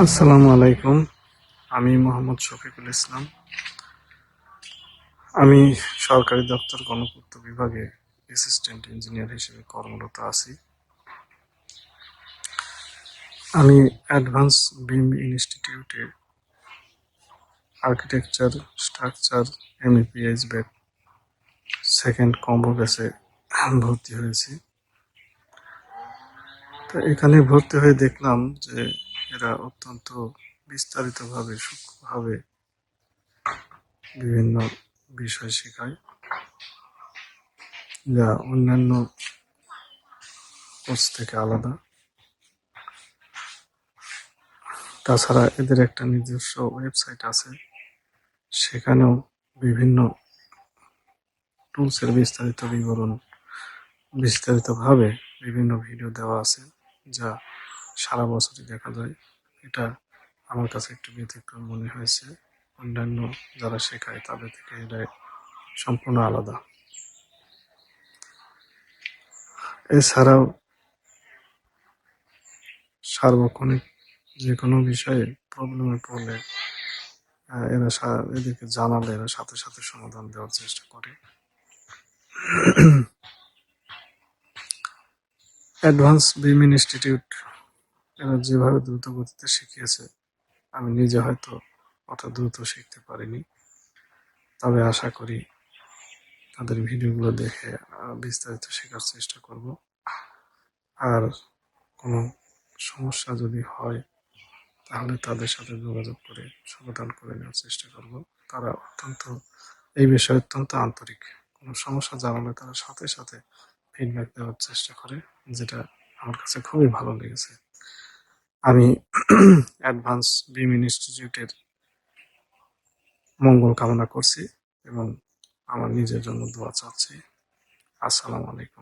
আসসালামু আলাইকুম। আমি মোহাম্মদ শফিকুল ইসলাম। আমি সরকারি দপ্তর গণপূর্ত বিভাগে অ্যাসিস্ট্যান্ট ইঞ্জিনিয়ার হিসেবে কর্মরত আছি। আমি অ্যাডভান্স বিম ইনস্টিটিউটে architecture, structure, MEPH back second combo ব্যাচে ভর্তি হয়েছি। তো এখানে ভর্তি হয়ে দেখলাম যে এরা অত্যন্ত বিস্তারিতভাবে সূক্ষ্মভাবে বিভিন্ন বিষয় শেখায়, যা অন্যান্য কোর্স থেকে আলাদা। তাছাড়া এদের একটা নিজস্ব ওয়েবসাইট আছে, সেখানেও বিভিন্ন টুলসের বিস্তারিত বিবরণ বিস্তারিতভাবে বিভিন্ন ভিডিও দেওয়া আছে, যা সারা বছরই দেখা যায়। এটা আমার কাছে একটু ব্যতিক্রম মনে হয়েছে। অন্যান্য যারা শেখায় তাদের থেকে এটা সম্পূর্ণ আলাদা। এছাড়াও সার্বক্ষণিক যে কোনো বিষয়ে প্রবলেমে পড়লে এদেরকে জানালে এরা সাথে সাথে সমাধান দেওয়ার চেষ্টা করে। অ্যাডভান্স বিম ইনস্টিটিউট এরা যেভাবে দ্রুত গতিতে শিখিয়েছে, আমি নিজে হয়তো অত দ্রুত শিখতে পারিনি। তবে আশা করি তাদের ভিডিওগুলো দেখে বিস্তারিত শেখার চেষ্টা করব। আর কোনো সমস্যা যদি হয় তাহলে তাদের সাথে যোগাযোগ করে সমাধান করে নেওয়ার চেষ্টা করব। তারা এই বিষয়ে অত্যন্ত আন্তরিক। কোনো সমস্যা জানালে তারা সাথে সাথে ফিডব্যাক দেওয়ার চেষ্টা করে, যেটা আমার কাছে খুবই ভালো লেগেছে। আমি অ্যাডভান্স বিম ইনস্টিটিউটের মঙ্গল কামনা করছি এবং আমার নিজের জন্য দোয়া চাচ্ছি। আসসালামু আলাইকুম।